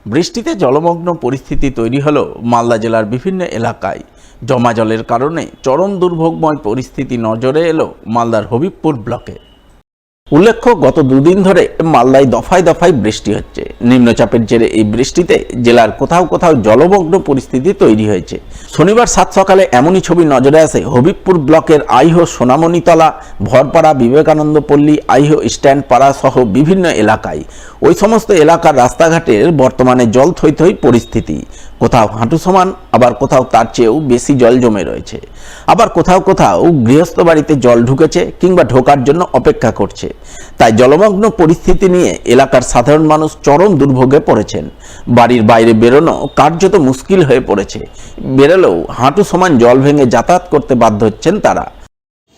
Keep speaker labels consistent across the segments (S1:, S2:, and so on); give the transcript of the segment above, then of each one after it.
S1: বৃষ্টিতে জলমগ্ন পরিস্থিতি তৈরি হলো মালদা জেলার বিভিন্ন এলাকায়। জমা জলের কারণে চরম দুর্ভোগময় পরিস্থিতি নজরে এলো মালদার হবিবপুর ব্লকে। উল্লেখ্য, গত দুদিন ধরে মালদায় দফায় দফায় বৃষ্টি হচ্ছে। নিম্নচাপের জেরে এই বৃষ্টিতে জেলার কোথাও কোথাও জলমগ্ন পরিস্থিতি তৈরি হয়েছে। শনিবার সাত সকালে এমনই ছবি নজরে আসে হবিবপুর ব্লকের আইহো সোনামণিতলা, ভরপাড়া, বিবেকানন্দ পল্লী, আইহো স্ট্যান্ড পাড়া সহ বিভিন্ন এলাকায়। ওই সমস্ত এলাকার রাস্তাঘাটের বর্তমানে জল থই থই পরিস্থিতি। কোথাও হাঁটু সমান, আবার কোথাও তার চেয়েও বেশি জল জমে রয়েছে। আবার কোথাও কোথাও গৃহস্থ বাড়িতে জল ঢুকেছে কিংবা ঢোকার জন্য অপেক্ষা করছে। তাই জলমগ্ন পরিস্থিতি নিয়ে এলাকার সাধারণ মানুষ চরম দুর্ভোগে পড়েছেন। বাড়ির বাইরে বেরোনো কার্যত মুশকিল হয়ে পড়েছে। বেরোলেও হাঁটু সমান জল ভেঙে যাতায়াত করতে বাধ্য হচ্ছেন তারা।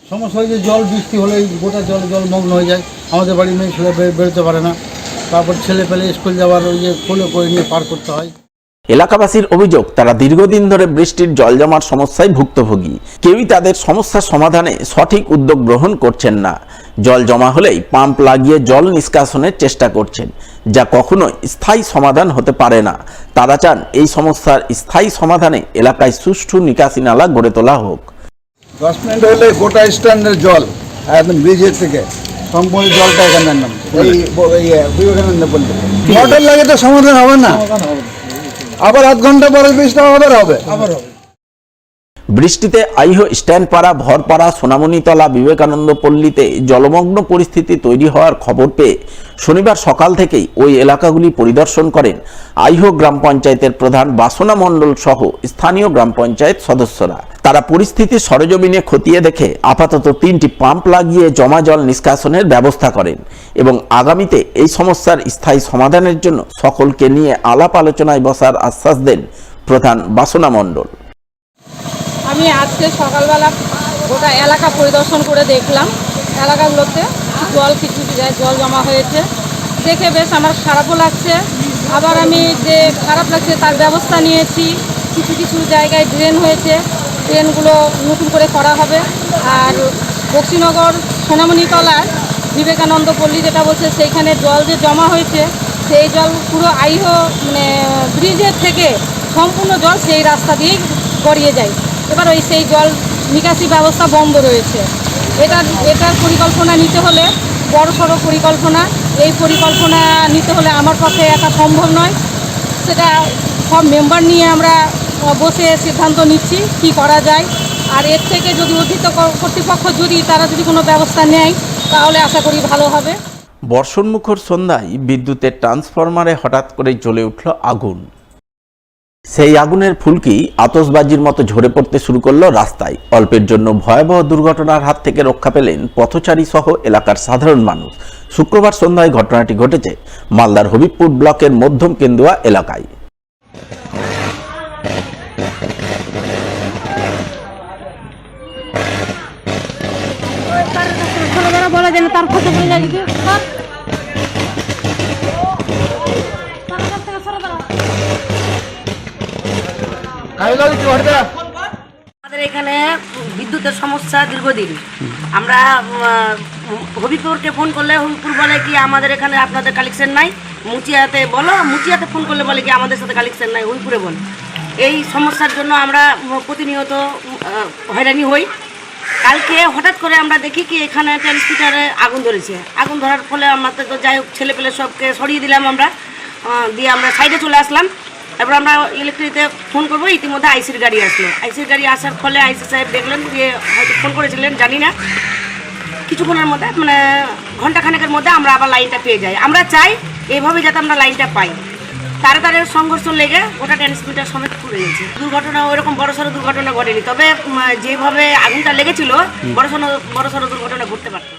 S2: সমস্যা হয় যে জল বৃষ্টি হলে গোটা জলমগ্ন হয়ে যায়। আমাদের বাড়ির মেয়ে ছেলে বেরোতে পারে না। তারপর ছেলে পেলে স্কুল যাওয়ার ওই যে কোলে করে নিয়ে পার করতে হয়।
S1: এলাকাবাসীর অভিযোগ, তারা দীর্ঘদিন ধরে বৃষ্টির জল জমার সমস্যায় ভুক্তভোগী। কেউই তাদের সমস্যার সমাধানে সঠিক উদ্যোগ গ্রহণ করছেন না। জল জমা হলেই পাম্প লাগিয়ে জল নিষ্কাশনের চেষ্টা করছেন, যা কখনোই স্থায়ী সমাধান হতে পারে না। তারা চান এই সমস্যার স্থায়ী সমাধানে এলাকায় সুষ্ঠু নিকাশি নালা গড়ে তোলা হোক।
S2: 10 মিনিট হলে গোটা স্ট্যান্ডের জল একদম ব্রিজের থেকে সম্পূর্ণ জলটা এখানে নাম বিবেকানন্দ পল্লী। মোটর লাগে তো সমাধান হবে না। আবার আধ ঘন্টা পরে বৃষ্টি হবে।
S1: বৃষ্টিতে আইহো স্ট্যান্ড পাড়া, ভরপাড়া, সোনামণিতলা, বিবেকানন্দ পল্লীতে জলমগ্ন পরিস্থিতি তৈরি হওয়ার খবর পেয়ে শনিবার সকাল থেকেই ওই এলাকাগুলি পরিদর্শন করেন আইহো গ্রাম পঞ্চায়েতের প্রধান বাসনা মণ্ডল সহ স্থানীয় গ্রাম পঞ্চায়েত সদস্যরা। তারা পরিস্থিতি সরেজমিনে খতিয়ে দেখে আপাতত 3টি পাম্প লাগিয়ে জমা জল নিষ্কাশনের ব্যবস্থা করেন এবং আগামীতে এই সমস্যার স্থায়ী সমাধানের জন্য সকলকে নিয়ে আলাপ আলোচনায় বসার আশ্বাস দেন প্রধান বাসনা মণ্ডল।
S3: আমি আজকে সকালবেলা গোটা এলাকা পরিদর্শন করে দেখলাম, এলাকাগুলোতে কিছু জল জমা হয়েছে দেখে বেশ আমার খারাপও লাগছে। আবার আমি যে খারাপ লাগছে তার ব্যবস্থা নিয়েছি। কিছু কিছু জায়গায় ড্রেন হয়েছে, ড্রেনগুলো নতুন করে করা হবে। আর বক্সিনগর সোনামণিতলার বিবেকানন্দ পল্লী যেটা বলছে, সেইখানে জল যে জমা হয়েছে সেই জল পুরো আইহো ব্রিজের থেকে সম্পূর্ণ জল সেই রাস্তা দিয়েই গড়িয়ে যায়। এবার সেই জল নিকাশি ব্যবস্থা বন্ধ রয়েছে। এটার পরিকল্পনা নিতে হলে বড়সড় পরিকল্পনা। এই পরিকল্পনা নিতে হলে আমার পক্ষে একা সম্ভব নয়। সেটা সব মেম্বার নিয়ে আমরা বসে সিদ্ধান্ত নিচ্ছি কি করা যায়। আর এর থেকে যদি অধীত কর্তৃপক্ষ তারা যদি কোনো ব্যবস্থা নেয় তাহলে আশা করি ভালো হবে।
S1: বর্ষণমুখর সন্ধ্যায় বিদ্যুতের ট্রান্সফরমারে হঠাৎ করে জ্বলে উঠল আগুন। সেই আগুনের ফুলকি আতশবাজির মতো ঝরে পড়তে শুরু করলো রাস্তায়। অল্পের জন্য ভয়াবহ দুর্ঘটনার হাত থেকে রক্ষা পেলেন পথচারী সহ এলাকার সাধারণ মানুষ। শুক্রবার সন্ধ্যায় ঘটনাটি ঘটেছে মালদার হবিবপুর ব্লকের মধ্যম কেন্দুয়া এলাকায়।
S4: আমাদের এখানে বিদ্যুতের সমস্যা দীর্ঘদিন। আমরা হবিপুরকে ফোন করলে হবিপুর বলে কি আমাদের এখানে আপনাদের কালেকশন নাই। মুচিয়াতে ফোন করলে বলে কি আমাদের সাথে কালেকশন নাই, হবিপুরে বলে। এই সমস্যার জন্য আমরা প্রতিনিয়ত হয়রানি হই। কালকে হঠাৎ করে আমরা দেখি কি এখানে ট্রান্সমিটারে আগুন ধরেছে। আগুন ধরার ফলে আমাদের তো যাই হোক ছেলে পেলে সবকে সরিয়ে দিলাম আমরা, দিয়ে আমরা সাইডে চলে আসলাম। এবার আমরা ইলেকট্রিকে ফোন করবো, ইতিমধ্যে আইসির গাড়ি আসলো। আইসির গাড়ি আসার ফলে আইসি সাহেব দেখলেন যে হয়তো ফোন করেছিলেন জানি না, কিছুক্ষণের মধ্যে ঘন্টাখানেকের মধ্যে আমরা আবার লাইনটা পেয়ে যাই। আমরা চাই এইভাবে যাতে আমরা লাইনটা পাই। তাড়াতাড়ি সংঘর্ষ লেগে ওটা ট্রান্সমিটার সমেত পুড়ে গেছে। দুর্ঘটনা ওইরকম বড়সড় দুর্ঘটনা ঘটেনি, তবে যেভাবে আগুনটা লেগেছিল বড়সড় দুর্ঘটনা ঘটতে পারত।